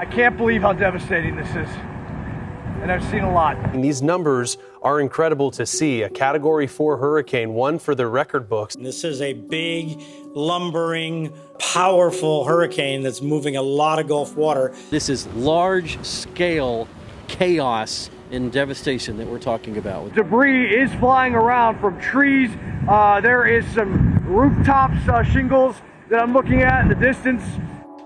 I can't believe how devastating this is, and I've seen a lot. And these numbers are incredible to see. A Category 4 hurricane, one for the record books. This is a big, lumbering, powerful hurricane that's moving a lot of Gulf water. This is large-scale chaos and devastation that we're talking about. Debris is flying around from trees. There is some rooftops, shingles that I'm looking at in the distance.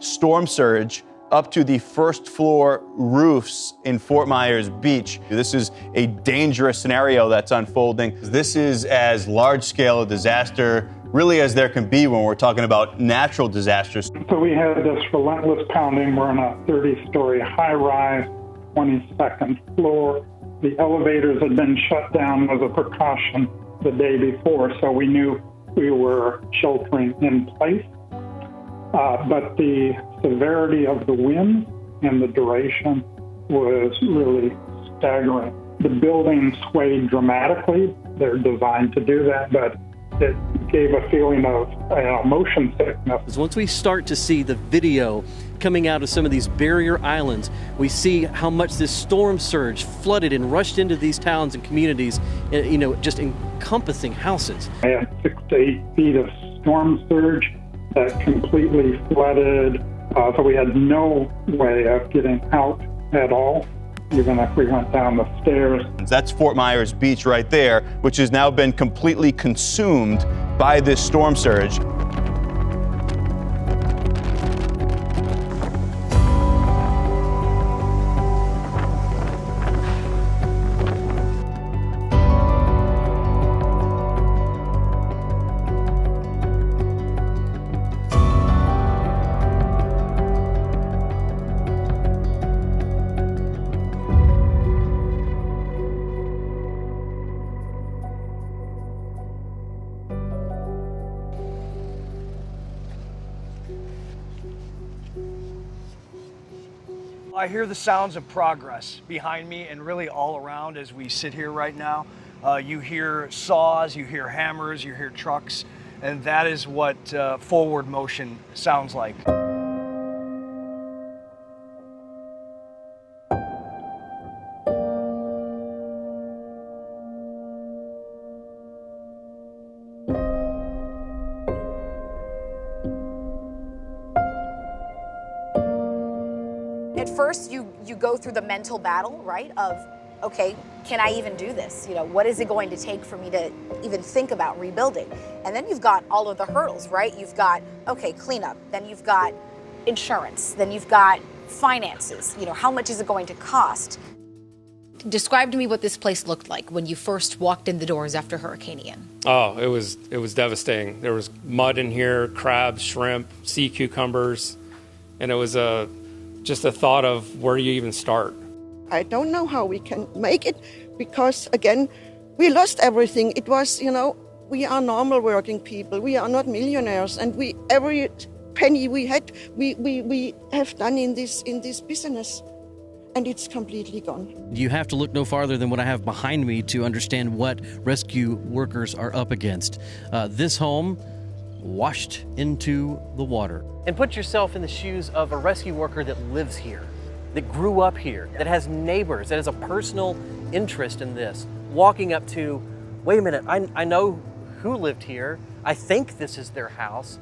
Storm surge up to the first floor roofs in Fort Myers Beach. This is a dangerous scenario that's unfolding. This is as large scale a disaster really as there can be when we're talking about natural disasters. So we had this relentless pounding. We're on a 30-story high-rise, 22nd floor. The elevators had been shut down as a precaution the day before, so we knew we were sheltering in place. But the severity of the wind and the duration was really staggering. The buildings swayed dramatically. They're designed to do that, but it gave a feeling of motion sickness. Once we start to see the video coming out of some of these barrier islands, we see how much this storm surge flooded and rushed into these towns and communities, just encompassing houses. I had 6 to 8 feet of storm surge that completely flooded, so we had no way of getting out at all, even if we went down the stairs. That's Fort Myers Beach right there, which has now been completely consumed by this storm surge. I hear the sounds of progress behind me and really all around as we sit here right now. You hear saws, you hear hammers, you hear trucks, and that is what forward motion sounds like. At first, you go through the mental battle, right, of, okay, can I even do this? What is it going to take for me to even think about rebuilding? And then you've got all of the hurdles, right? You've got, okay, cleanup. Then you've got insurance. Then you've got finances. How much is it going to cost? Describe to me what this place looked like when you first walked in the doors after Hurricane Ian. Oh, it was devastating. There was mud in here, crabs, shrimp, sea cucumbers, and it was just a thought of where do you even start? I don't know how we can make it because, again, we lost everything. It was, we are normal working people. We are not millionaires. And every penny we had, we have done in this business. And it's completely gone. You have to look no farther than what I have behind me to understand what rescue workers are up against. This home washed into the water. And put yourself in the shoes of a rescue worker that lives here, that grew up here, that has neighbors, that has a personal interest in this. Walking up to, wait a minute, I know who lived here. I think this is their house.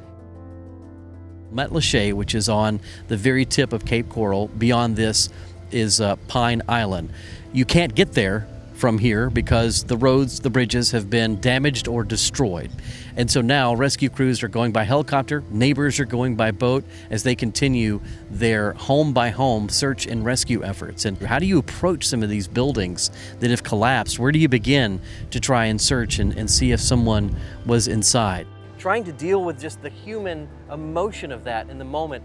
Metlache, which is on the very tip of Cape Coral. Beyond this is Pine Island. You can't get there from here because the roads, the bridges have been damaged or destroyed. And so now rescue crews are going by helicopter, neighbors are going by boat as they continue their home-by-home search and rescue efforts. And how do you approach some of these buildings that have collapsed? Where do you begin to try and search and see if someone was inside? Trying to deal with just the human emotion of that in the moment.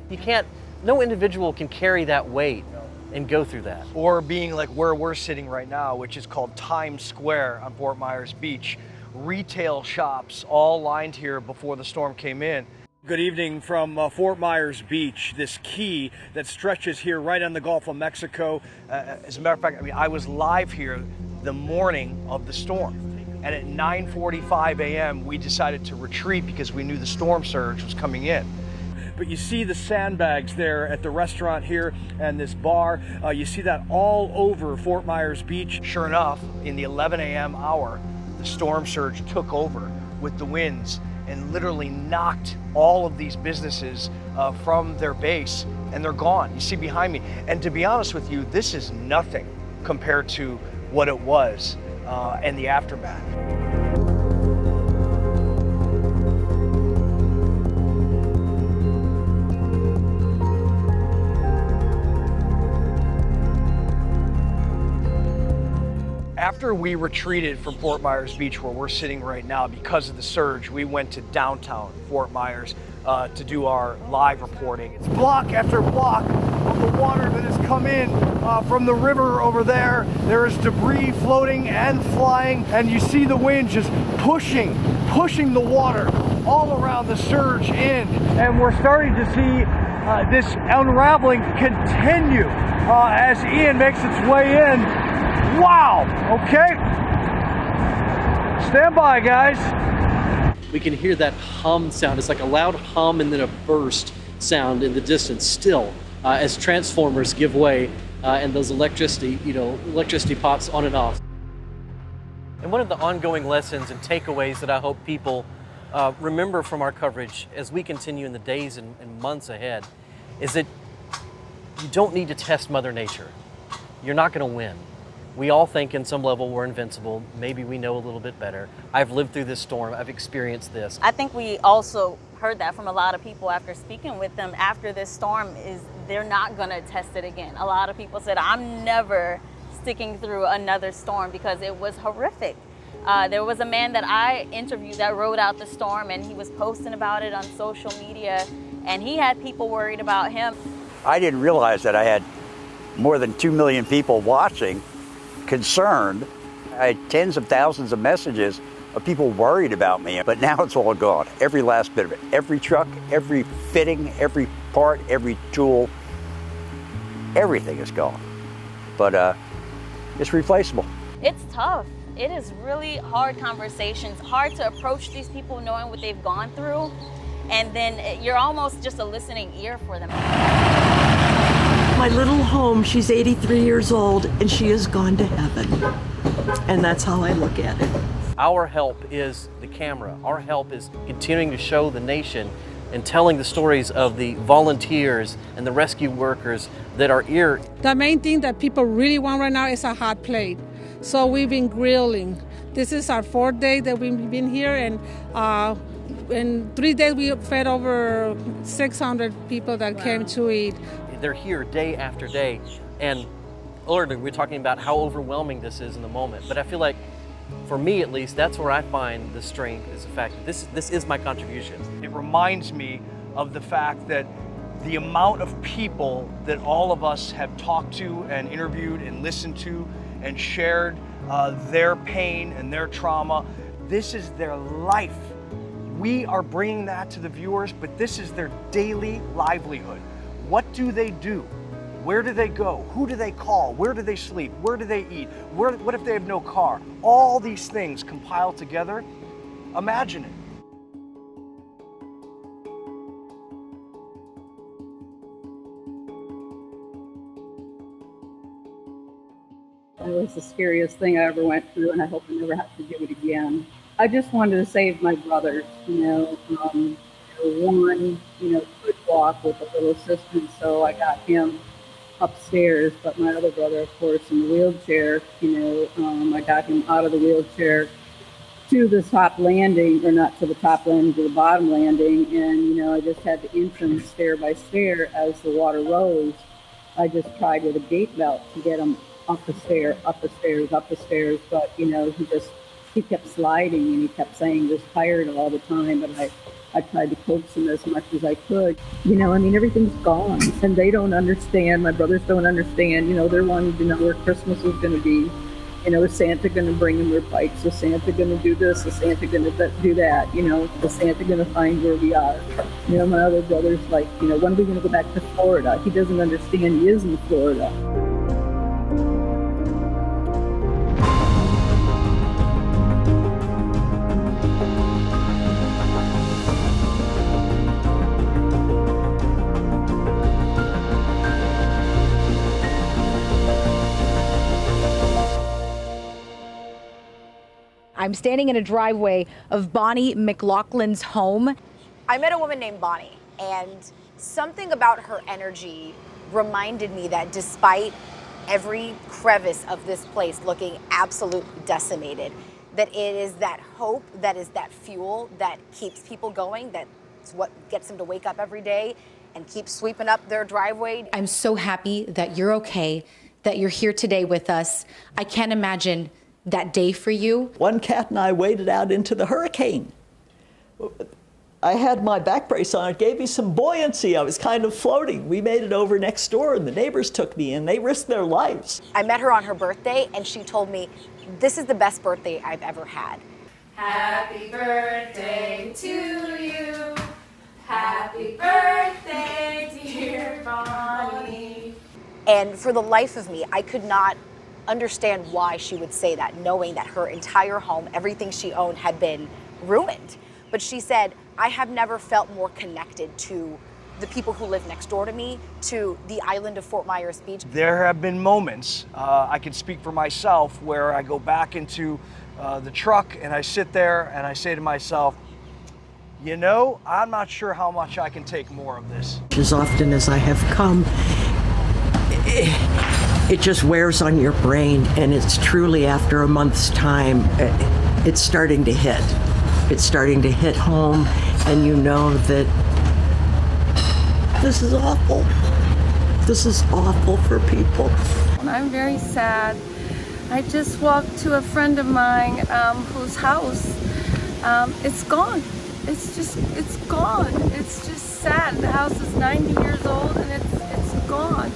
No individual can carry that weight and go through that. Or being like where we're sitting right now, which is called Times Square on Fort Myers Beach. Retail shops all lined here before the storm came in. Good evening from Fort Myers Beach, this key that stretches here right on the Gulf of Mexico. As a matter of fact, I was live here the morning of the storm. And at 9:45 a.m., we decided to retreat because we knew the storm surge was coming in. but you see the sandbags there at the restaurant here and this bar. You see that all over Fort Myers Beach. Sure enough, in the 11 a.m. hour, the storm surge took over with the winds and literally knocked all of these businesses from their base, and they're gone. You see behind me. And to be honest with you, this is nothing compared to what it was and the aftermath. After we retreated from Fort Myers Beach, where we're sitting right now, because of the surge, we went to downtown Fort Myers to do our live reporting. It's block after block of the water that has come in from the river over there. There is debris floating and flying, and you see the wind just pushing the water all around the surge in. And we're starting to see this unraveling continue as Ian makes its way in. Wow, okay. Stand by, guys. We can hear that hum sound. It's like a loud hum and then a burst sound in the distance still as transformers give way and those electricity pops on and off. And one of the ongoing lessons and takeaways that I hope people remember from our coverage as we continue in the days and months ahead is that you don't need to test Mother Nature. You're not going to win. We all think in some level we're invincible. Maybe we know a little bit better. I've lived through this storm. I've experienced this. I think we also heard that from a lot of people after speaking with them after this storm is they're not going to test it again. A lot of people said, I'm never sticking through another storm because it was horrific. There was a man that I interviewed that rode out the storm, and he was posting about it on social media, and he had people worried about him. I didn't realize that I had more than 2 million people watching, concerned. I had tens of thousands of messages of people worried about me, but now it's all gone. Every last bit of it. Every truck, every fitting, every part, every tool, everything is gone. But it's replaceable. It's tough. It is really hard conversations, hard to approach these people knowing what they've gone through, and then you're almost just a listening ear for them. My little home, she's 83 years old, and she has gone to heaven. And that's how I look at it. Our help is the camera. Our help is continuing to show the nation and telling the stories of the volunteers and the rescue workers that are here. The main thing that people really want right now is a hot plate. So we've been grilling. This is our 4th day that we've been here, and in 3 days we fed over 600 people that came to eat. They're here day after day, and earlier we were talking about how overwhelming this is in the moment, but I feel like, for me at least, that's where I find the strength, is the fact that this is my contribution. It reminds me of the fact that the amount of people that all of us have talked to and interviewed and listened to and shared their pain and their trauma, this is their life. We are bringing that to the viewers, but this is their daily livelihood. What do they do? Where do they go? Who do they call? Where do they sleep? Where do they eat? What if they have no car? All these things compiled together. Imagine it. It was the scariest thing I ever went through, and I hope I never have to do it again. I just wanted to save my brothers, one, could walk with a little assistance, so I got him upstairs, but my other brother, of course, in the wheelchair, I got him out of the wheelchair to the top landing, or not to the top landing, to the bottom landing, and, I just had to inch him stair by stair as the water rose. I just tried with a gate belt to get him up the stairs, but, he kept sliding, and he kept saying he was tired all the time, but I tried to coax him as much as I could. Everything's gone, and they don't understand. My brothers don't understand. They're wanting to know where Christmas is going to be. Is Santa going to bring them their bikes? Is Santa going to do this? Is Santa going to do that? Is Santa going to find where we are? My other brother's like, when are we going to go back to Florida? He doesn't understand he is in Florida. I'm standing in a driveway of Bonnie McLaughlin's home. I met a woman named Bonnie, and something about her energy reminded me that despite every crevice of this place looking absolutely decimated, that it is that hope, that is that fuel that keeps people going, that's what gets them to wake up every day and keep sweeping up their driveway. I'm so happy that you're okay, that you're here today with us. I can't imagine that day for you. One cat and I waded out into the hurricane. I had my back brace on. It gave me some buoyancy. I was kind of floating. We made it over next door, and the neighbors took me in. They risked their lives. I met her on her birthday, and she told me, this is the best birthday I've ever had. Happy birthday to you. Happy birthday, dear Bonnie. And for the life of me, I could not understand why she would say that, knowing that her entire home, everything she owned, had been ruined. But she said, I have never felt more connected to the people who live next door to me, to the island of Fort Myers Beach. There have been moments, I can speak for myself, where I go back into the truck and I sit there and I say to myself, you know, I'm not sure how much I can take more of this. As often as I have come, it just wears on your brain, and it's truly after a month's time, it's starting to hit. It's starting to hit home, and you know that this is awful. This is awful for people. I'm very sad. I just walked to a friend of mine whose house, it's gone. It's gone. It's just sad. The house is 90 years old and it's gone.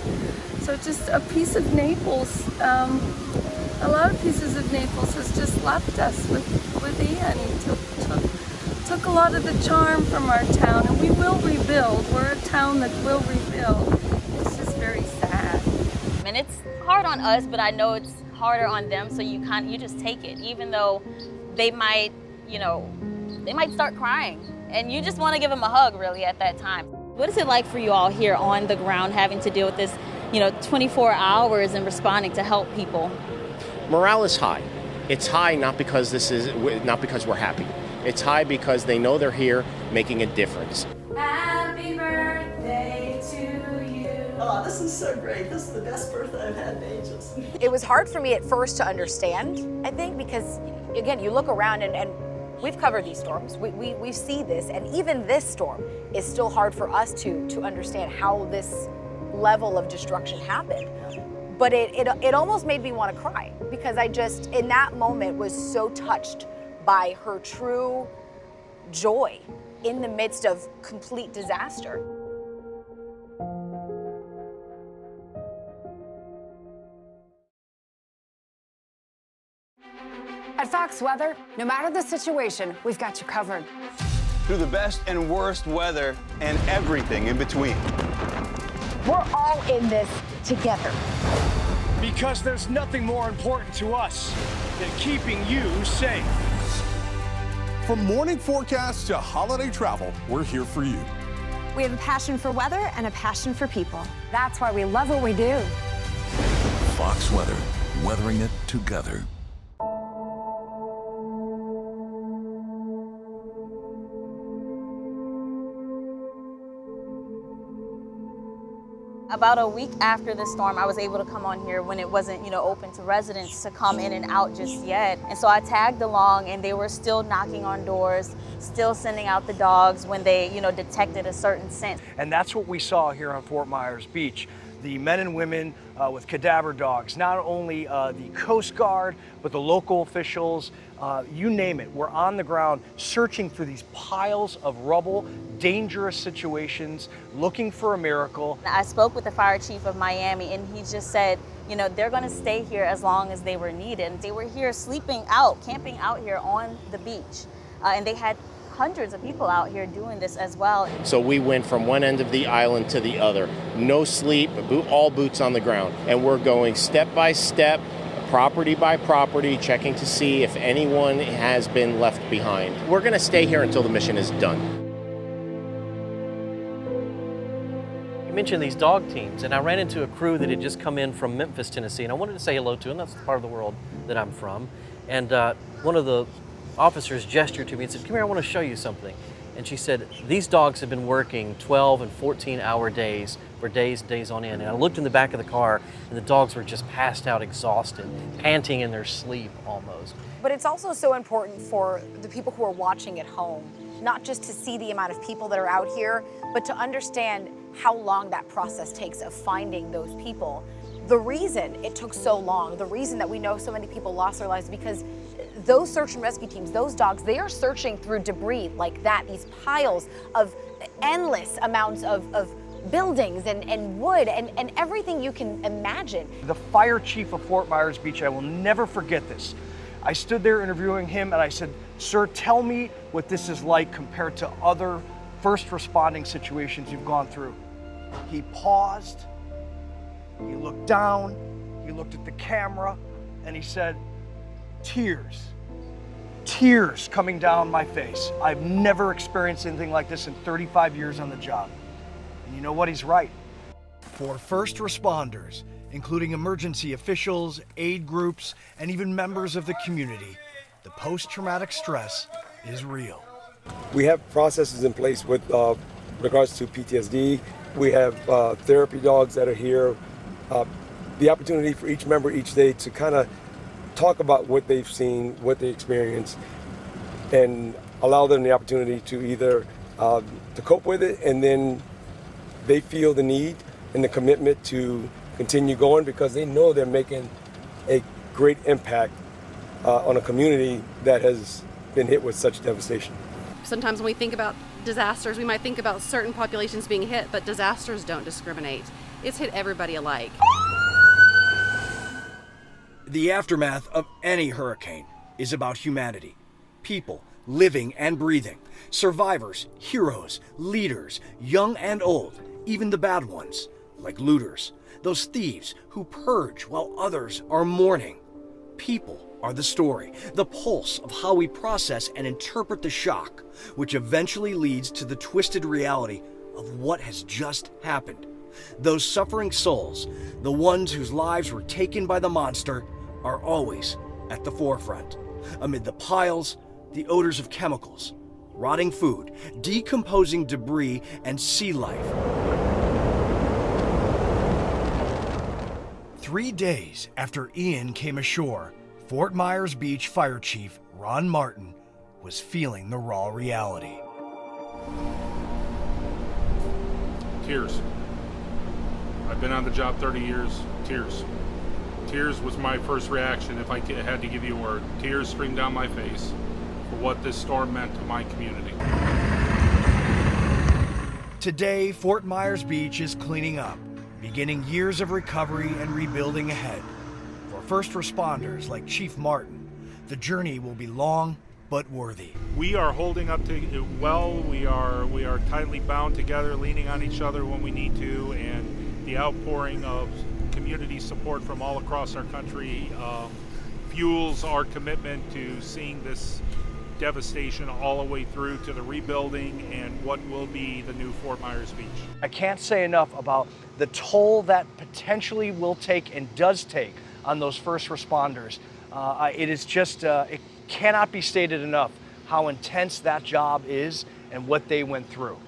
So just a piece of Naples, a lot of pieces of Naples has just left us with Ian. He took a lot of the charm from our town, and we will rebuild. We're a town that will rebuild. It's just very sad. And it's hard on us, but I know it's harder on them, so you just take it, even though they might, they might start crying, and you just want to give them a hug, really, at that time. What is it like for you all here on the ground, having to deal with this, 24 hours and responding to help people? Morale is high. It's high not because we're happy. It's high because they know they're here making a difference. Happy birthday to you. Oh, this is so great. This is the best birthday I've had in ages. It was hard for me at first to understand, I think, because, again, you look around and we've covered these storms. We see this, and even this storm is still hard for us to understand how this level of destruction happened. But it almost made me want to cry, because I just, in that moment, was so touched by her true joy in the midst of complete disaster. At Fox Weather, no matter the situation, we've got you covered. Through the best and worst weather and everything in between. We're all in this together. Because there's nothing more important to us than keeping you safe. From morning forecasts to holiday travel, we're here for you. We have a passion for weather and a passion for people. That's why we love what we do. Fox Weather, weathering it together. About a week after the storm, I was able to come on here when it wasn't, open to residents to come in and out just yet. And so I tagged along, and they were still knocking on doors, still sending out the dogs when they, detected a certain scent. And that's what we saw here on Fort Myers Beach. The men and women with cadaver dogs, not only the Coast Guard, but the local officials, you name it. We're on the ground searching through these piles of rubble, dangerous situations, looking for a miracle. I spoke with the fire chief of Miami, and he just said, they're going to stay here as long as they were needed. They were here sleeping out, camping out here on the beach, and they had hundreds of people out here doing this as well. So we went from one end of the island to the other. No sleep, all boots on the ground. And we're going step by step, property by property, checking to see if anyone has been left behind. We're going to stay here until the mission is done. You mentioned these dog teams, and I ran into a crew that had just come in from Memphis, Tennessee, and I wanted to say hello to them. That's the part of the world that I'm from. And one of the officers gestured to me and said, "Come here, I want to show you something." And she said, "These dogs have been working 12 and 14-hour days for days and days on end." And I looked in the back of the car, and the dogs were just passed out, exhausted, panting in their sleep almost. But it's also so important for the people who are watching at home, not just to see the amount of people that are out here, but to understand how long that process takes of finding those people. The reason it took so long, the reason that we know so many people lost their lives, because those search and rescue teams, those dogs, they are searching through debris like that, these piles of endless amounts of buildings and wood and everything you can imagine. The fire chief of Fort Myers Beach, I will never forget this. I stood there interviewing him and I said, "Sir, tell me what this is like compared to other first responding situations you've gone through." He paused, he looked down, he looked at the camera, and he said, tears coming down my face. I've never experienced anything like this in 35 years on the job. And you know what? He's right. For first responders, including emergency officials, aid groups, and even members of the community, the post-traumatic stress is real. We have processes in place with regards to PTSD. We have therapy dogs that are here. The opportunity for each member each day to kind of talk about what they've seen, what they experienced, and allow them the opportunity to either to cope with it, and then they feel the need and the commitment to continue going because they know they're making a great impact on a community that has been hit with such devastation. Sometimes when we think about disasters, we might think about certain populations being hit, but disasters don't discriminate. It's hit everybody alike. The aftermath of any hurricane is about humanity. People living and breathing. Survivors, heroes, leaders, young and old, even the bad ones, like looters. Those thieves who purge while others are mourning. People are the story, the pulse of how we process and interpret the shock, which eventually leads to the twisted reality of what has just happened. Those suffering souls, the ones whose lives were taken by the monster, are always at the forefront. Amid the piles, the odors of chemicals, rotting food, decomposing debris, and sea life. 3 days after Ian came ashore, Fort Myers Beach Fire Chief Ron Martin was feeling the raw reality. Tears. I've been on the job 30 years. Tears. Tears was my first reaction if I had to give you a word. Tears streamed down my face for what this storm meant to my community. Today, Fort Myers Beach is cleaning up, beginning years of recovery and rebuilding ahead. For first responders like Chief Martin, the journey will be long but worthy. We are holding up to it well. We are tightly bound together, leaning on each other when we need to, and the outpouring of community support from all across our country fuels our commitment to seeing this devastation all the way through to the rebuilding and what will be the new Fort Myers Beach. I can't say enough about the toll that potentially will take and does take on those first responders. It is just, it cannot be stated enough how intense that job is and what they went through.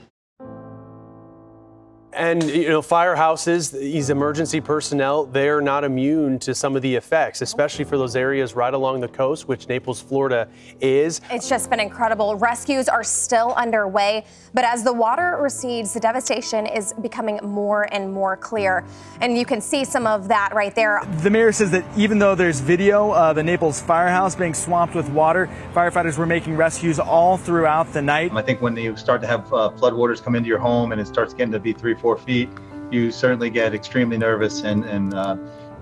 And, you know, firehouses, these emergency personnel, they're not immune to some of the effects, especially for those areas right along the coast, which Naples, Florida is. It's just been incredible. Rescues are still underway, but as the water recedes, the devastation is becoming more and more clear. And you can see some of that right there. The mayor says that even though there's video of the Naples firehouse being swamped with water, firefighters were making rescues all throughout the night. I think when you start to have floodwaters come into your home and it starts getting to be 3-4 feet, you certainly get extremely nervous and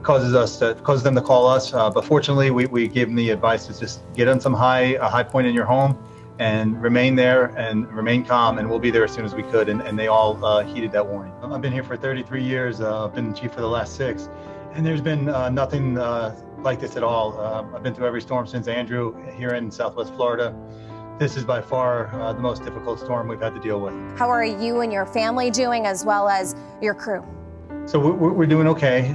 causes them to call us. But fortunately, we gave them the advice to just get on a high point in your home and remain there and remain calm, and we'll be there as soon as we could. And they all heeded that warning. I've been here for 33 years. I've been the chief for the last 6, and there's been nothing like this at all. I've been through every storm since Andrew here in Southwest Florida. This is by far the most difficult storm we've had to deal with. How are you and your family doing, as well as your crew? So we're doing okay.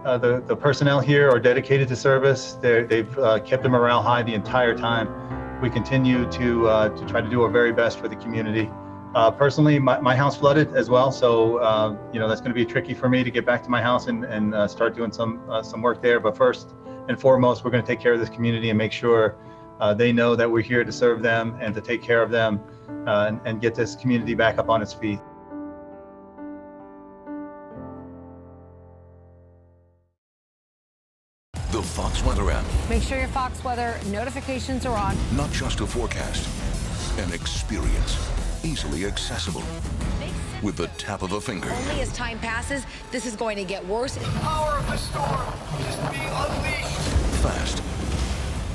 the personnel here are dedicated to service. They've kept the morale high the entire time. We continue to try to do our very best for the community. Personally, my house flooded as well, so that's going to be tricky for me to get back to my house and start doing some work there. But first and foremost, we're going to take care of this community and make sure they know that we're here to serve them and to take care of them and get this community back up on its feet. The Fox Weather app. Make sure your Fox Weather notifications are on. Not just a forecast, an experience. Easily accessible. With the tap of a finger. Only as time passes, this is going to get worse. The power of the storm is being unleashed. Fast.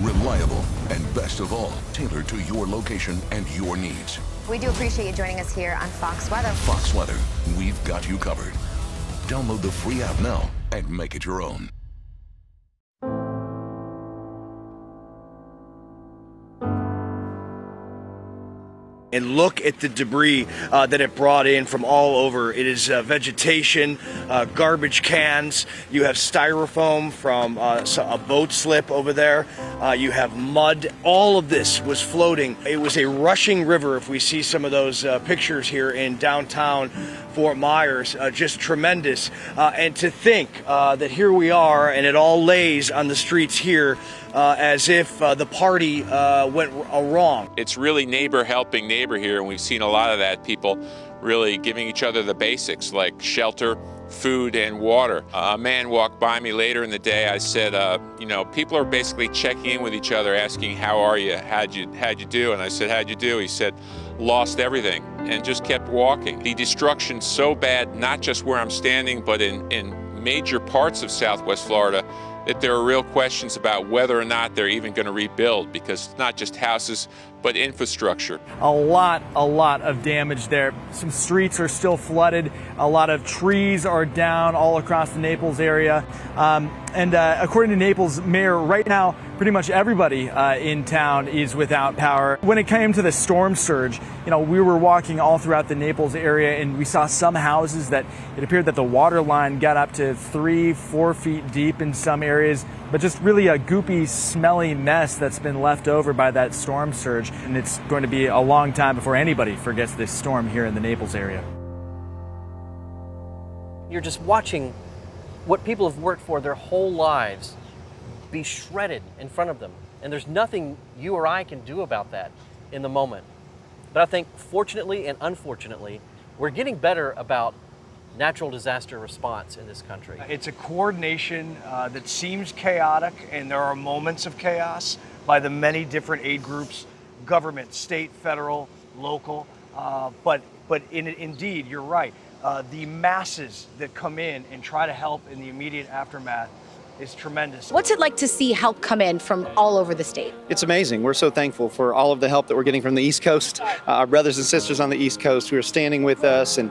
Reliable. And best of all, tailored to your location and your needs. We do appreciate you joining us here on Fox Weather. Fox Weather. We've got you covered. Download the free app now and make it your own. And look at the debris that it brought in from all over. It is vegetation, garbage cans. You have styrofoam from a boat slip over there. You have mud. All of this was floating. It was a rushing river. If we see some of those pictures here in downtown Fort Myers, just tremendous. And to think that here we are and it all lays on the streets here as if the party went wrong. It's really neighbor helping neighbor here, and we've seen a lot of that, people really giving each other the basics like shelter, food, and water. A man walked by me later in the day. I said, people are basically checking in with each other, asking, how are you? How'd you do? And I said, how'd you do? He said, lost everything, and just kept walking. The destruction's so bad, not just where I'm standing, but in major parts of Southwest Florida, that there are real questions about whether or not they're even going to rebuild, because it's not just houses, but infrastructure. A lot of damage there. Some streets are still flooded. A lot of trees are down all across the Naples area. And according to Naples mayor, right now, pretty much everybody in town is without power. When it came to the storm surge, we were walking all throughout the Naples area and we saw some houses that it appeared that the water line got up to 3-4 feet deep in some areas, but just really a goopy, smelly mess that's been left over by that storm surge. And it's going to be a long time before anybody forgets this storm here in the Naples area. You're just watching what people have worked for their whole lives be shredded in front of them. And there's nothing you or I can do about that in the moment. But I think fortunately and unfortunately, we're getting better about natural disaster response in this country. It's a coordination that seems chaotic, and there are moments of chaos by the many different aid groups, government, state, federal, local, but indeed, you're right. The masses that come in and try to help in the immediate aftermath is tremendous. What's it like to see help come in from all over the state? It's amazing. We're so thankful for all of the help that we're getting from the East Coast. Our brothers and sisters on the East Coast who are standing with us and,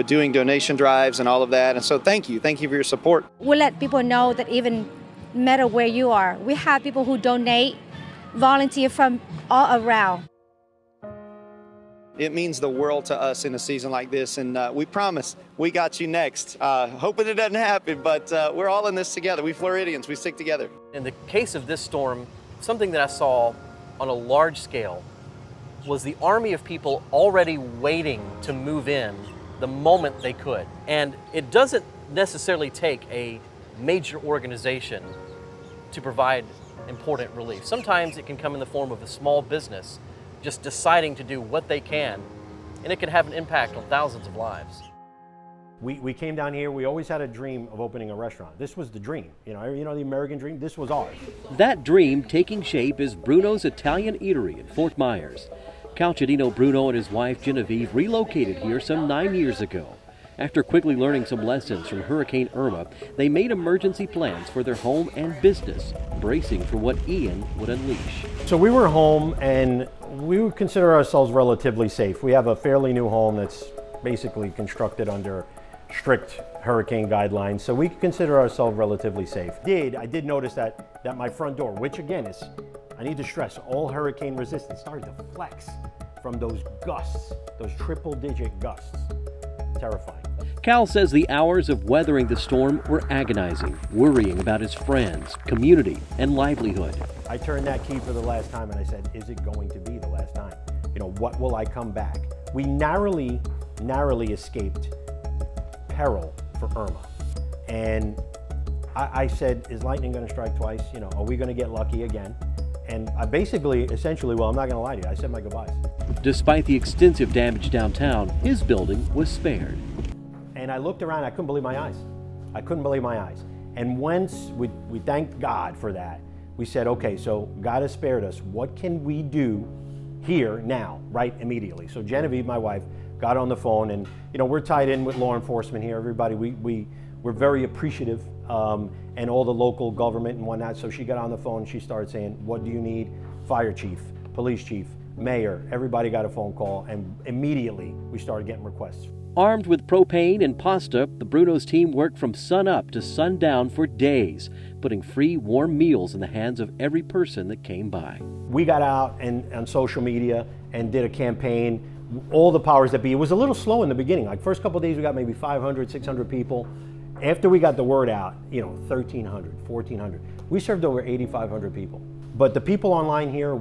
doing donation drives and all of that. And so thank you. Thank you for your support. We'll let people know that even no matter where you are, we have people who donate, volunteer from all around. It means the world to us in a season like this, and we promise we got you next. Hoping it doesn't happen, but we're all in this together. We Floridians, we stick together. In the case of this storm, something that I saw on a large scale was the army of people already waiting to move in the moment they could. And it doesn't necessarily take a major organization to provide important relief. Sometimes it can come in the form of a small business just deciding to do what they can, and it can have an impact on thousands of lives. We came down here, we always had a dream of opening a restaurant. This was the dream, the American dream, this was ours. That dream taking shape is Bruno's Italian Eatery in Fort Myers. Calcedino Bruno and his wife Genevieve relocated here some 9 years ago. After quickly learning some lessons from Hurricane Irma, they made emergency plans for their home and business, bracing for what Ian would unleash. So we were home and we would consider ourselves relatively safe. We have a fairly new home that's basically constructed under strict hurricane guidelines, so we consider ourselves relatively safe. I did notice that my front door, which again is, I need to stress, all hurricane resistant, started to flex from those gusts, those triple-digit gusts. Terrifying. Cal says the hours of weathering the storm were agonizing, worrying about his friends, community, and livelihood. I turned that key for the last time and I said, is it going to be the last time? You know, what will I come back? We narrowly escaped peril for Irma. And I said, is lightning going to strike twice? You know, are we going to get lucky again? And I essentially, well, I'm not going to lie to you, I said my goodbyes. Despite the extensive damage downtown, his building was spared. And I looked around, I couldn't believe my eyes. I couldn't believe my eyes. And once we thanked God for that, we said, okay, so God has spared us. What can we do here, now, right, immediately? So Genevieve, my wife, got on the phone, and you know, we're tied in with law enforcement here. Everybody, we're very appreciative, and all the local government and whatnot. So she got on the phone, she started saying, what do you need? Fire chief, police chief, mayor, everybody got a phone call, and immediately we started getting requests. Armed with propane and pasta, the Bruno's team worked from sun up to sundown for days, putting free, warm meals in the hands of every person that came by. We got out and on social media and did a campaign, all the powers that be. It was a little slow in the beginning. Like first couple of days we got maybe 500, 600 people. After we got the word out, you know, 1,300, 1,400. We served over 8,500 people. But the people online here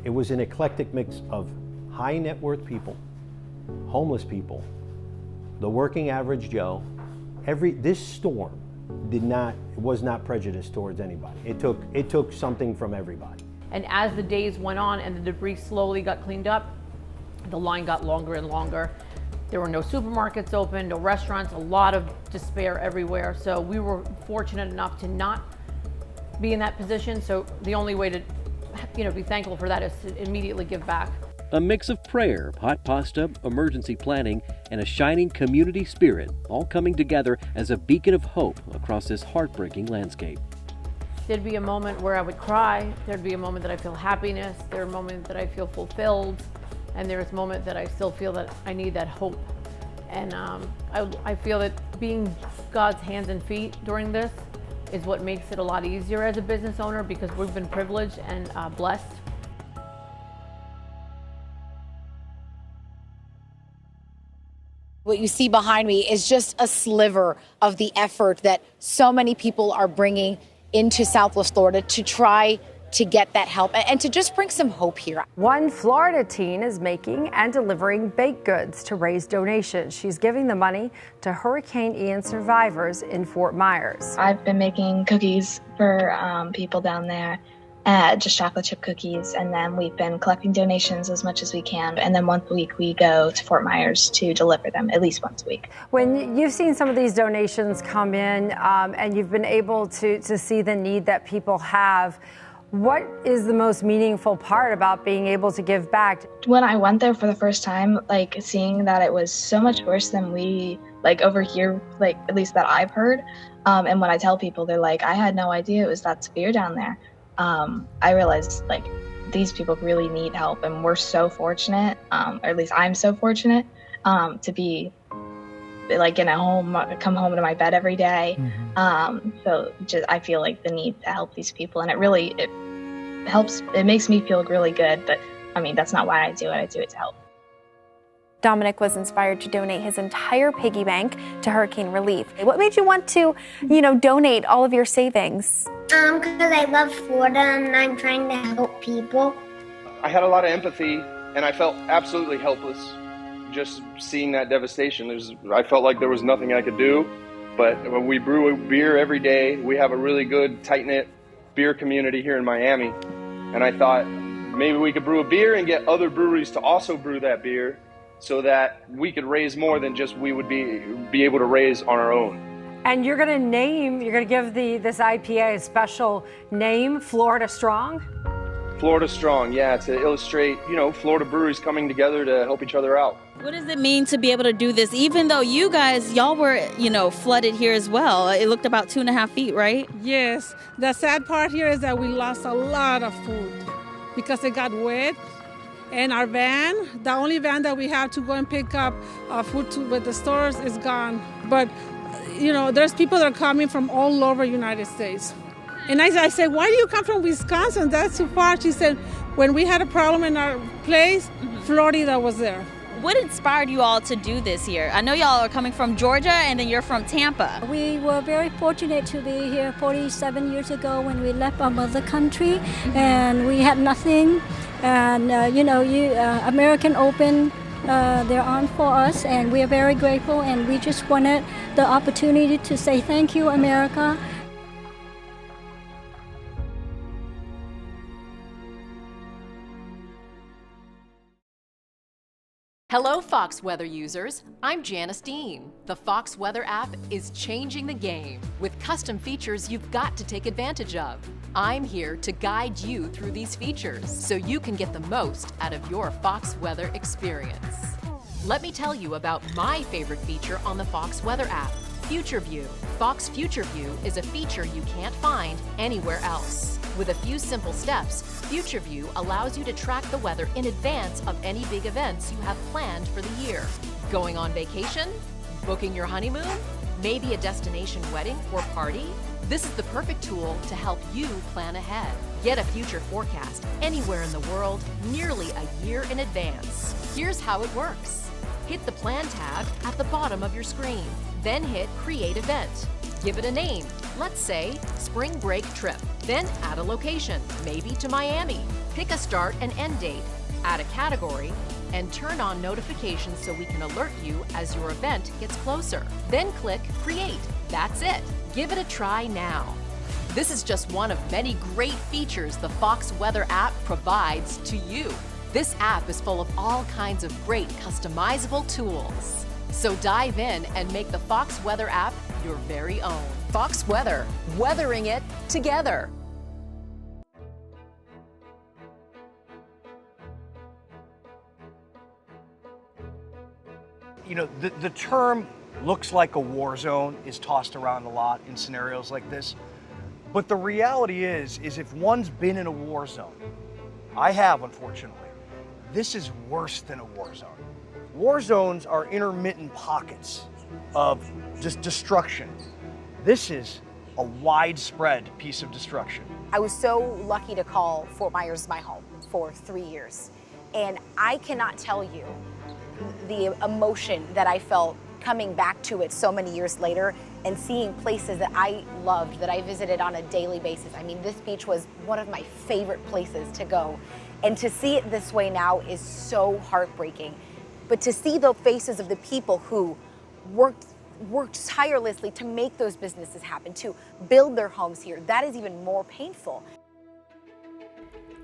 it was an eclectic mix of high net worth people, homeless people, the working average Joe. This storm was not prejudiced towards anybody. It took something from everybody. And as the days went on and the debris slowly got cleaned up, the line got longer and longer. There were no supermarkets open, no restaurants, a lot of despair everywhere. So we were fortunate enough to not be in that position. So the only way to, be thankful for that is to immediately give back. A mix of prayer, hot pasta, emergency planning, and a shining community spirit, all coming together as a beacon of hope across this heartbreaking landscape. There'd be a moment where I would cry. There'd be a moment that I feel happiness. There are moments that I feel fulfilled. And there's a moment that I still feel that I need that hope. And I feel that being God's hands and feet during this is what makes it a lot easier as a business owner, because we've been privileged and blessed. What you see behind me is just a sliver of the effort that so many people are bringing into Southwest Florida to try to get that help and to just bring some hope here. One Florida teen is making and delivering baked goods to raise donations. She's giving the money to Hurricane Ian survivors in Fort Myers. I've been making cookies for people down there, just chocolate chip cookies, and then we've been collecting donations as much as we can, and then once a week we go to Fort Myers to deliver them, at least once a week. When you've seen some of these donations come in and you've been able to see the need that people have, what is the most meaningful part about being able to give back? When I went there for the first time, seeing that it was so much worse than we, over here, at least that I've heard. And when I tell people, they're like, I had no idea it was that severe down there. I realized, these people really need help, and we're so fortunate, or at least I'm so fortunate, to be in a home, come home to my bed every day. So I feel like the need to help these people, and it helps. It makes me feel really good, but that's not why I do it. I do it to help. Dominic was inspired to donate his entire piggy bank to hurricane relief. What made you want to, donate all of your savings? Because I love Florida and I'm trying to help people. I had a lot of empathy and I felt absolutely helpless just seeing that devastation. I felt like there was nothing I could do, but when we brew a beer every day, we have a really good, tight-knit beer community here in Miami. And I thought maybe we could brew a beer and get other breweries to also brew that beer so that we could raise more than just we would be able to raise on our own. And you're going to give this IPA a special name, Florida Strong? Florida Strong, yeah, to illustrate, Florida breweries coming together to help each other out. What does it mean to be able to do this, even though y'all were, flooded here as well? It looked about 2.5 feet, right? Yes. The sad part here is that we lost a lot of food because it got wet. And our van, the only van that we have to go and pick up food with the stores, is gone. But, there's people that are coming from all over the United States. And I said, why do you come from Wisconsin? That's too far. She said, when we had a problem in our place, Florida was there. What inspired you all to do this here? I know y'all are coming from Georgia and then you're from Tampa. We were very fortunate to be here 47 years ago when we left our mother country, and we had nothing. And American opened their arms for us, and we are very grateful, and we just wanted the opportunity to say thank you, America. Hello, Fox Weather users. I'm Janice Dean. The Fox Weather app is changing the game with custom features you've got to take advantage of. I'm here to guide you through these features so you can get the most out of your Fox Weather experience. Let me tell you about my favorite feature on the Fox Weather app, Future View. Fox Future View is a feature you can't find anywhere else. With a few simple steps, Future View allows you to track the weather in advance of any big events you have planned for the year. Going on vacation? Booking your honeymoon? Maybe a destination wedding or party? This is the perfect tool to help you plan ahead. Get a future forecast anywhere in the world nearly a year in advance. Here's how it works. Hit the Plan tab at the bottom of your screen. Then hit Create Event. Give it a name. Let's say Spring Break Trip. Then add a location, maybe to Miami. Pick a start and end date. Add a category and turn on notifications so we can alert you as your event gets closer. Then click Create. That's it. Give it a try now. This is just one of many great features the Fox Weather app provides to you. This app is full of all kinds of great customizable tools. So dive in and make the Fox Weather app your very own. Fox Weather, weathering it together. You know, the term looks like a war zone is tossed around a lot in scenarios like this. But the reality is if one's been in a war zone, I have, unfortunately, this is worse than a war zone. War zones are intermittent pockets of just destruction. This is a widespread piece of destruction. I was so lucky to call Fort Myers my home for 3 years. And I cannot tell you the emotion that I felt coming back to it so many years later and seeing places that I loved, that I visited on a daily basis. I mean, this beach was one of my favorite places to go. And to see it this way now is so heartbreaking. But to see the faces of the people who worked tirelessly to make those businesses happen, to build their homes here, that is even more painful.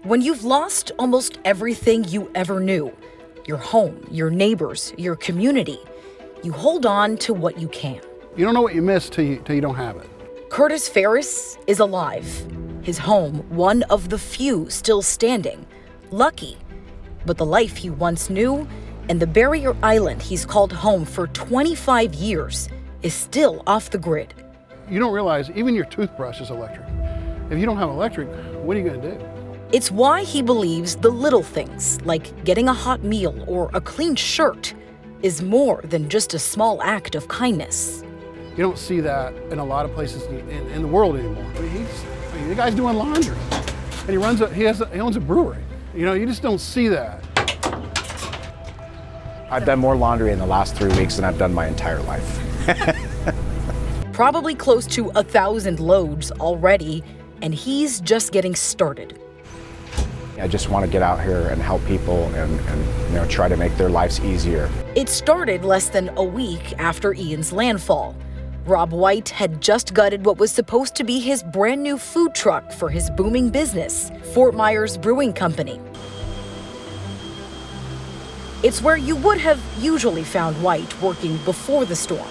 When you've lost almost everything you ever knew, your home, your neighbors, your community, you hold on to what you can. You don't know what you missed till you don't have it. Curtis Ferris is alive. His home, one of the few still standing. Lucky. But the life he once knew and the barrier island he's called home for 25 years is still off the grid. You don't realize even your toothbrush is electric. If you don't have electric, what are you going to do? It's why he believes the little things, like getting a hot meal or a clean shirt, is more than just a small act of kindness. You don't see that in a lot of places in the world anymore. I mean, the guy's doing laundry, and he owns a brewery. You know, you just don't see that. I've done more laundry in the last 3 weeks than I've done my entire life. Probably close to 1,000 loads already, and he's just getting started. I just want to get out here and help people and try to make their lives easier. It started less than a week after Ian's landfall. Rob White had just gutted what was supposed to be his brand new food truck for his booming business, Fort Myers Brewing Company. It's where you would have usually found White working before the storm.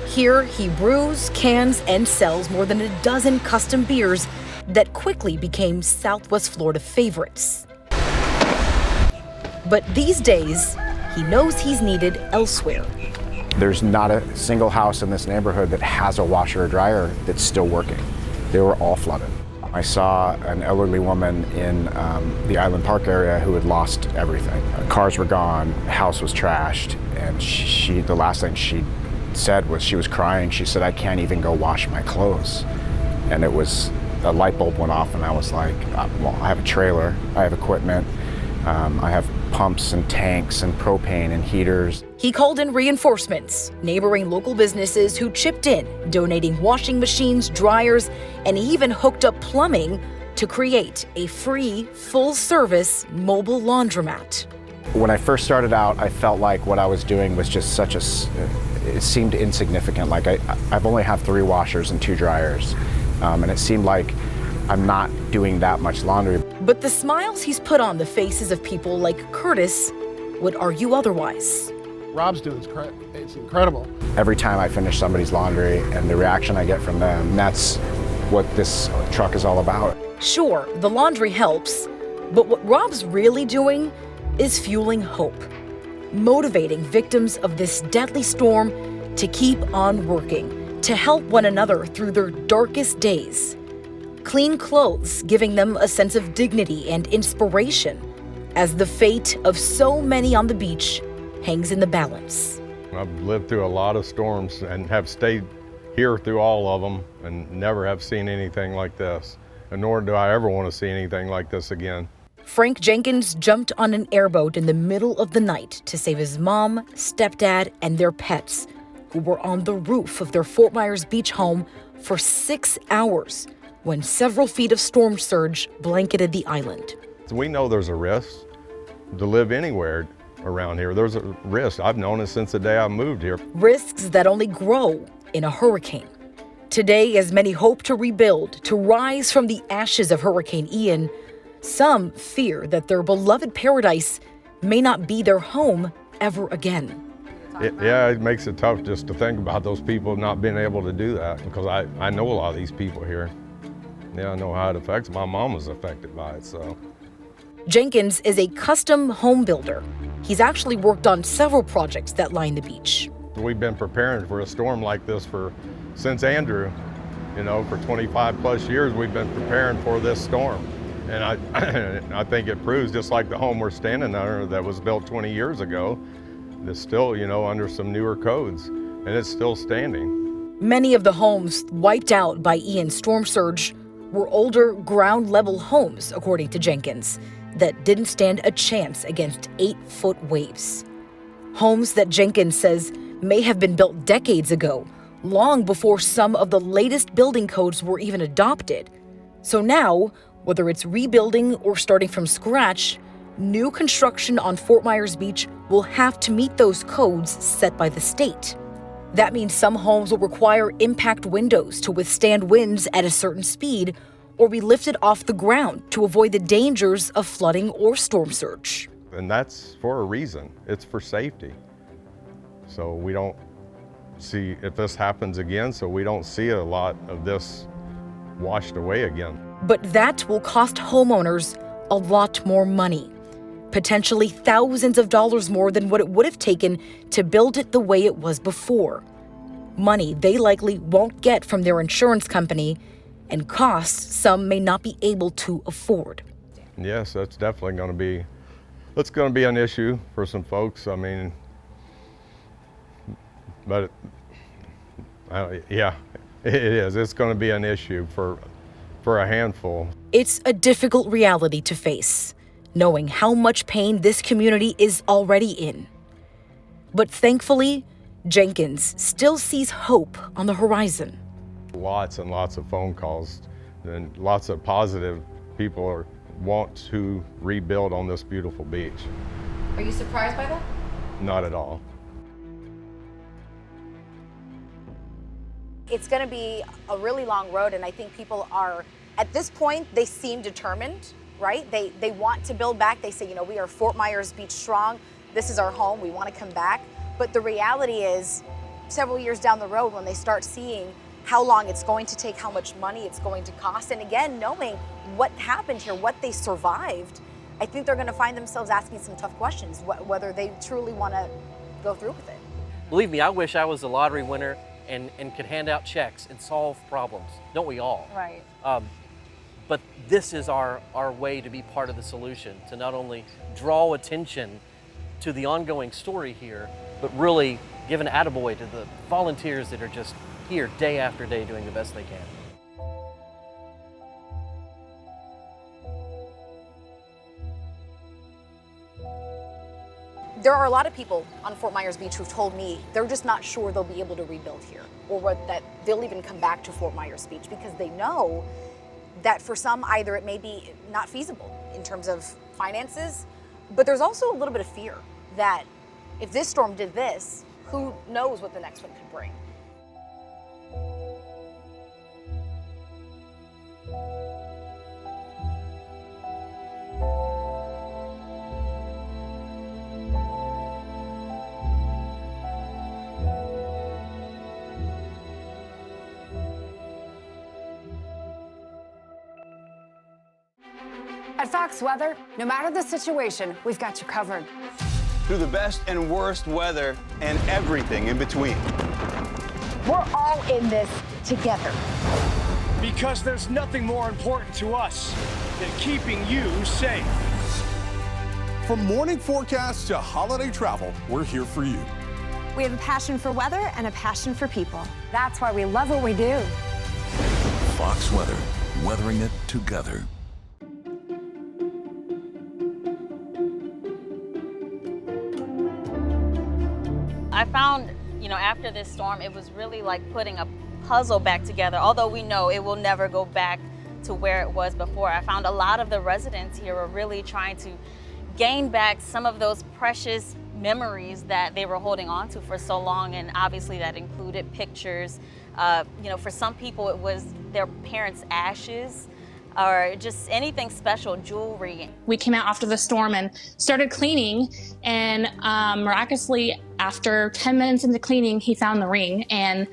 Here, he brews, cans, and sells more than a dozen custom beers that quickly became Southwest Florida favorites. But these days, he knows he's needed elsewhere. There's not a single house in this neighborhood that has a washer or dryer that's still working. They were all flooded. I saw an elderly woman in the Island Park area who had lost everything. Cars were gone, house was trashed, and the last thing she said was she was crying. She said, "I can't even go wash my clothes." And a light bulb went off, and I was like, well, I have a trailer, I have equipment, I have pumps and tanks and propane and heaters. He called in reinforcements, neighboring local businesses who chipped in, donating washing machines, dryers, and he even hooked up plumbing to create a free, full-service mobile laundromat. When I first started out, I felt like what I was doing was just it seemed insignificant. Like I've only have 3 washers and 2 dryers, and it seemed like I'm not doing that much laundry. But the smiles he's put on the faces of people like Curtis would argue otherwise. Rob's doing it's incredible. Every time I finish somebody's laundry and the reaction I get from them, that's what this truck is all about. Sure, the laundry helps, but what Rob's really doing is fueling hope, motivating victims of this deadly storm to keep on working, to help one another through their darkest days. Clean clothes giving them a sense of dignity and inspiration as the fate of so many on the beach hangs in the balance. I've lived through a lot of storms and have stayed here through all of them and never have seen anything like this. And nor do I ever want to see anything like this again. Frank Jenkins jumped on an airboat in the middle of the night to save his mom, stepdad, and their pets, who were on the roof of their Fort Myers Beach home for 6 hours when several feet of storm surge blanketed the island. We know there's a risk to live anywhere around here. There's a risk. I've known it since the day I moved here. Risks that only grow in a hurricane. Today, as many hope to rebuild, to rise from the ashes of Hurricane Ian, some fear that their beloved paradise may not be their home ever again. It makes it tough just to think about those people not being able to do that, because I know a lot of these people here. Yeah, I know how it affects. My mom was affected by it, so. Jenkins is a custom home builder. He's actually worked on several projects that line the beach. We've been preparing for a storm like this since Andrew. You know, for 25 plus years, we've been preparing for this storm. And I think it proves, just like the home we're standing under that was built 20 years ago, it's still, under some newer codes, and it's still standing. Many of the homes wiped out by Ian's storm surge were older ground-level homes, according to Jenkins, that didn't stand a chance against 8-foot waves. Homes that Jenkins says may have been built decades ago, long before some of the latest building codes were even adopted. So now, whether it's rebuilding or starting from scratch, new construction on Fort Myers Beach will have to meet those codes set by the state. That means some homes will require impact windows to withstand winds at a certain speed, or be lifted off the ground to avoid the dangers of flooding or storm surge. And that's for a reason. It's for safety. So we don't see, if this happens again, so we don't see a lot of this washed away again. But that will cost homeowners a lot more money, potentially thousands of dollars more than what it would have taken to build it the way it was before. Money they likely won't get from their insurance company, and costs some may not be able to afford. Yes, that's definitely going to be an issue for some folks. I mean, but yeah, it is. It's going to be an issue for a handful. It's a difficult reality to face, knowing how much pain this community is already in. But thankfully, Jenkins still sees hope on the horizon. Lots and lots of phone calls and lots of positive people want to rebuild on this beautiful beach. Are you surprised by that? Not at all. It's going to be a really long road, and I think people are, at this point, they seem determined, right? They want to build back. They say, we are Fort Myers Beach strong. This is our home. We want to come back. But the reality is, several years down the road, when they start seeing how long it's going to take, how much money it's going to cost, and again, knowing what happened here, what they survived, I think they're going to find themselves asking some tough questions, whether they truly want to go through with it. Believe me, I wish I was a lottery winner and could hand out checks and solve problems. Don't we all? Right. But this is our way to be part of the solution, to not only draw attention to the ongoing story here, but really give an attaboy to the volunteers that are just here day after day doing the best they can. There are a lot of people on Fort Myers Beach who've told me they're just not sure they'll be able to rebuild here, or that they'll even come back to Fort Myers Beach, because they know that for some, either it may be not feasible in terms of finances, but there's also a little bit of fear that if this storm did this, who knows what the next one could bring. At Fox Weather, no matter the situation, we've got you covered. Through the best and worst weather and everything in between. We're all in this together. Because there's nothing more important to us than keeping you safe. From morning forecasts to holiday travel, we're here for you. We have a passion for weather and a passion for people. That's why we love what we do. Fox Weather, weathering it together. I found, after this storm, it was really like putting a puzzle back together, although we know it will never go back to where it was before. I found a lot of the residents here were really trying to gain back some of those precious memories that they were holding on to for so long, and obviously that included pictures. For some people it was their parents' ashes, or just anything special, jewelry. We came out after the storm and started cleaning, and miraculously, after 10 minutes into cleaning, he found the ring, and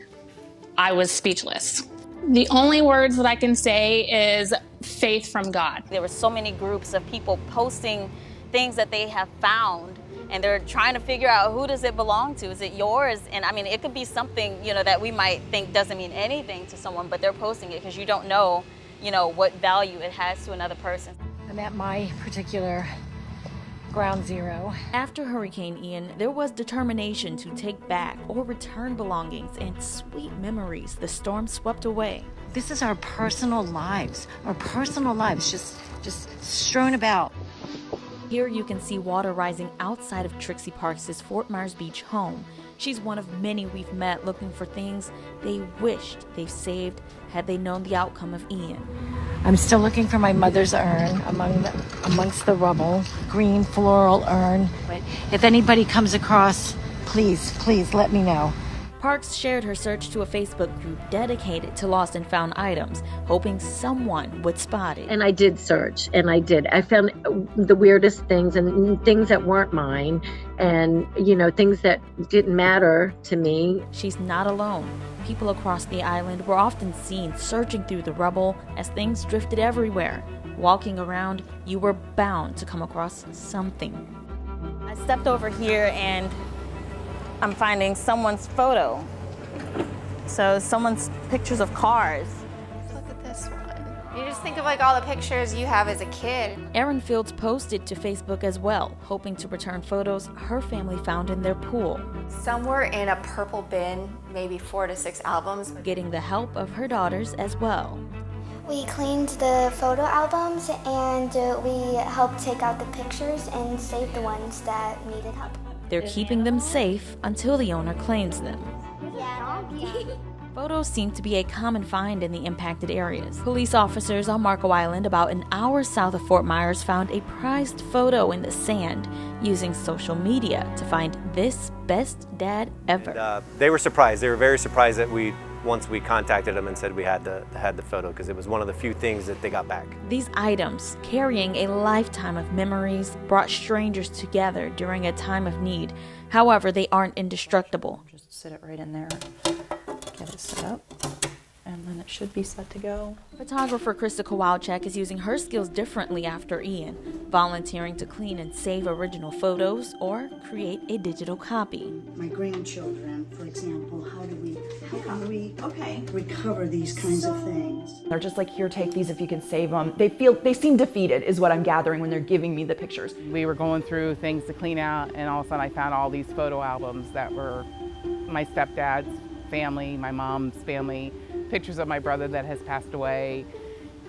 I was speechless. The only words that I can say is faith from God. There were so many groups of people posting things that they have found, and they're trying to figure out, who does it belong to? Is it yours? And I mean, it could be something, that we might think doesn't mean anything to someone, but they're posting it because you don't know, what value it has to another person. I'm at my particular ground zero. After Hurricane Ian, there was determination to take back or return belongings and sweet memories the storm swept away. This is our personal lives just strewn about. Here you can see water rising outside of Trixie Parks' Fort Myers Beach home. She's one of many we've met looking for things they wished they saved had they known the outcome of Ian. I'm still looking for my mother's urn amongst the rubble, green floral urn. But if anybody comes across, please let me know. Parks shared her search to a Facebook group dedicated to lost and found items, hoping someone would spot it. And I did search, and I did. I found the weirdest things, and things that weren't mine, and, things that didn't matter to me. She's not alone. People across the island were often seen searching through the rubble as things drifted everywhere. Walking around, you were bound to come across something. I stepped over here and I'm finding someone's photo. So someone's pictures of cars. Look at this one. You just think of all the pictures you have as a kid. Erin Fields posted to Facebook as well, hoping to return photos her family found in their pool. Somewhere in a purple bin, maybe 4 to 6 albums. Getting the help of her daughters as well. We cleaned the photo albums and we helped take out the pictures and save the ones that needed help. They're keeping them safe until the owner claims them. Photos seem to be a common find in the impacted areas. Police officers on Marco Island, about an hour south of Fort Myers, found a prized photo in the sand, using social media to find this best dad ever. And, they were surprised. They were very surprised that once we contacted them and said we had the photo, because it was one of the few things that they got back. These items, carrying a lifetime of memories, brought strangers together during a time of need. However, they aren't indestructible. Just sit it right in there, get it set up, and then it should be set to go. Photographer Krista Kowalczyk is using her skills differently after Ian, volunteering to clean and save original photos or create a digital copy. My grandchildren, for example, how can we recover these kinds of things? They're just like, here, take these if you can save them. They seem defeated is what I'm gathering when they're giving me the pictures. We were going through things to clean out, and all of a sudden I found all these photo albums that were my stepdad's family, my mom's family, pictures of my brother that has passed away,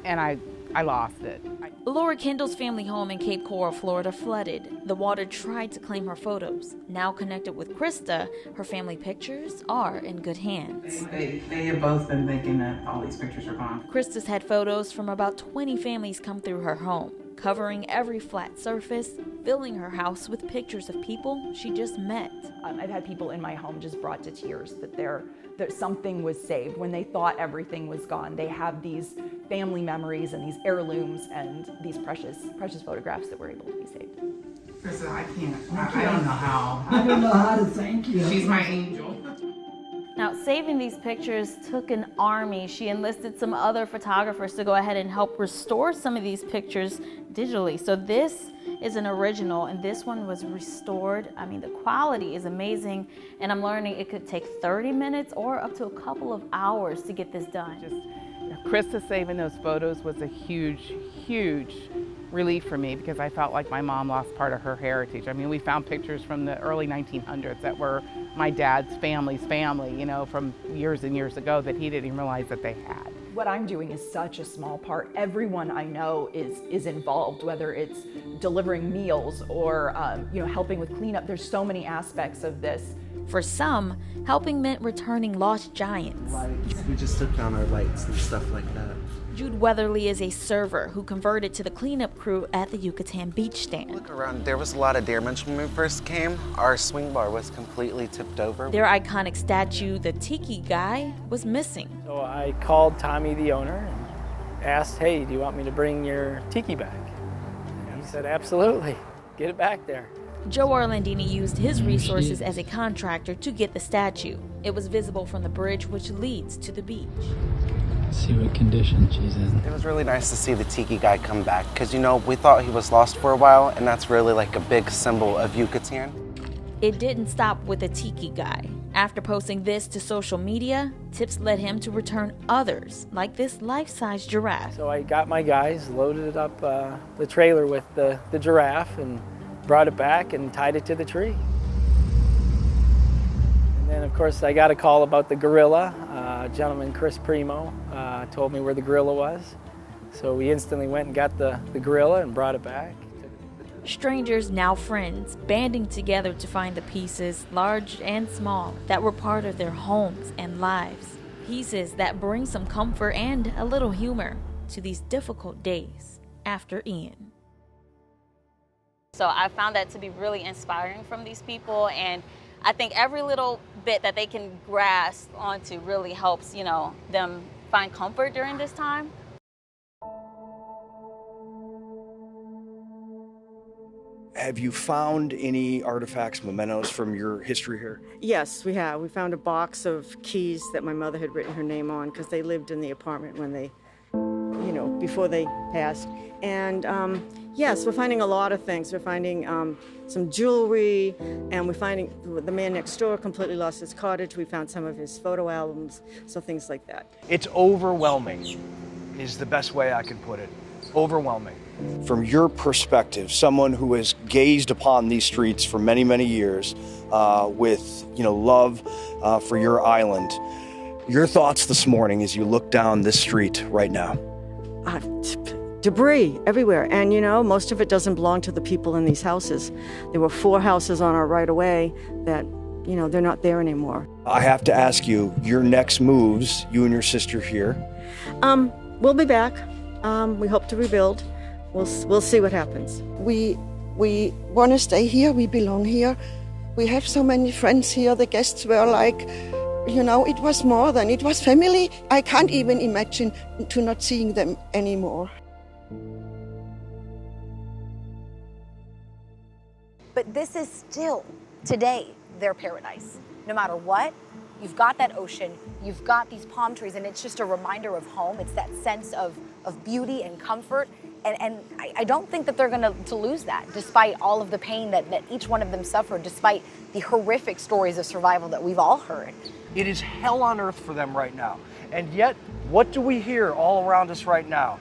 and I lost it. Laura Kendall's family home in Cape Coral, Florida flooded. The water tried to claim her photos. Now connected with Krista, her family pictures are in good hands. They have both been thinking that all these pictures are gone. Krista's had photos from about 20 families come through her home, covering every flat surface, filling her house with pictures of people she just met. I've had people in my home just brought to tears that something was saved when they thought everything was gone. They have these family memories and these heirlooms and these precious photographs that were able to be saved. Krista, I don't know how. I don't know how to thank you. She's my angel. Now, saving these pictures took an army. She enlisted some other photographers to go ahead and help restore some of these pictures digitally. So this is an original, and this one was restored. I mean, the quality is amazing, and I'm learning it could take 30 minutes or up to a couple of hours to get this done. Krista saving those photos was a huge, huge relief for me because I felt like my mom lost part of her heritage. I mean, we found pictures from the early 1900s that were my dad's family's family, you know, from years and years ago that he didn't even realize that they had. What I'm doing is such a small part. Everyone I know is involved, whether it's delivering meals or helping with cleanup. There's so many aspects of this. For some, helping meant returning lost giants. We just took down our lights and stuff like that. Jude Weatherly is a server who converted to the cleanup crew at the Yucatan beach stand. Look around, there was a lot of damage when we first came. Our swing bar was completely tipped over. Their iconic statue, the Tiki Guy, was missing. So I called Tommy, the owner, and asked, hey, do you want me to bring your Tiki back? And he said, absolutely, get it back there. Joe Orlandini used his resources as a contractor to get the statue. It was visible from the bridge which leads to the beach. See what condition she's in. It was really nice to see the Tiki Guy come back because, we thought he was lost for a while, and that's really like a big symbol of Yucatan. It didn't stop with the Tiki Guy. After posting this to social media, tips led him to return others, like this life-size giraffe. So I got my guys, loaded up the trailer with the giraffe, and brought it back and tied it to the tree. And then, of course, I got a call about the gorilla. Gentleman, Chris Primo, told me where the gorilla was. So we instantly went and got the gorilla and brought it back. Strangers, now friends, banding together to find the pieces, large and small, that were part of their homes and lives. Pieces that bring some comfort and a little humor to these difficult days after Ian. So I found that to be really inspiring from these people, and I think every little bit that they can grasp onto really helps, them find comfort during this time. Have you found any artifacts, mementos from your history here? Yes, we have. We found a box of keys that my mother had written her name on because they lived in the apartment when they, before they passed. And yes, we're finding a lot of things. We're finding some jewelry, and we're finding the man next door completely lost his cottage. We found some of his photo albums, so things like that. It's overwhelming, is the best way I can put it. Overwhelming. From your perspective, someone who has gazed upon these streets for many, many years with, love for your island, your thoughts this morning as you look down this street right now? Debris everywhere, and most of it doesn't belong to the people in these houses. There were 4 houses on our right of way that, they're not there anymore. I have to ask you, your next moves, you and your sister here? We'll be back. We hope to rebuild. We'll see what happens. We want to stay here. We belong here. We have so many friends here. The guests were like, it was more than, it was family. I can't even imagine to not seeing them anymore. But this is still, today, their paradise. No matter what, you've got that ocean, you've got these palm trees, and it's just a reminder of home. It's that sense of beauty and comfort. And I don't think that they're going to lose that, despite all of the pain that each one of them suffered, despite the horrific stories of survival that we've all heard. It is hell on earth for them right now. And yet, what do we hear all around us right now?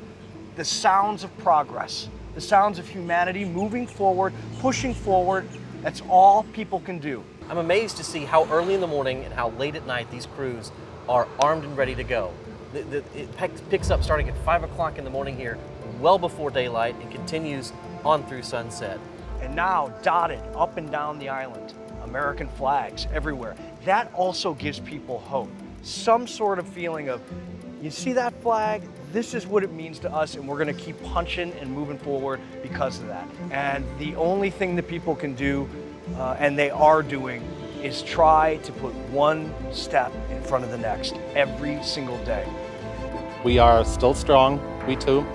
The sounds of progress, the sounds of humanity moving forward, pushing forward. That's all people can do. I'm amazed to see how early in the morning and how late at night these crews are armed and ready to go. It picks up starting at 5 o'clock in the morning here, well before daylight and continues on through sunset. And now dotted up and down the island, American flags everywhere. That also gives people hope. Some sort of feeling of, you see that flag? This is what it means to us, and we're gonna keep punching and moving forward because of that. And the only thing that people can do, and they are doing, is try to put one step in front of the next every single day. We are still strong, we too.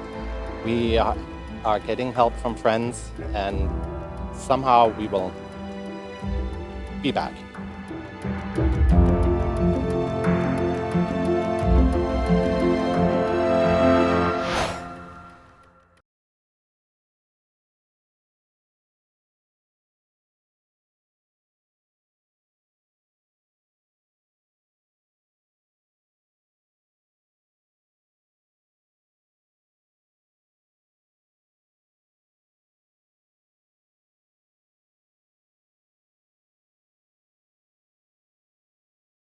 We are getting help from friends, and somehow we will be back.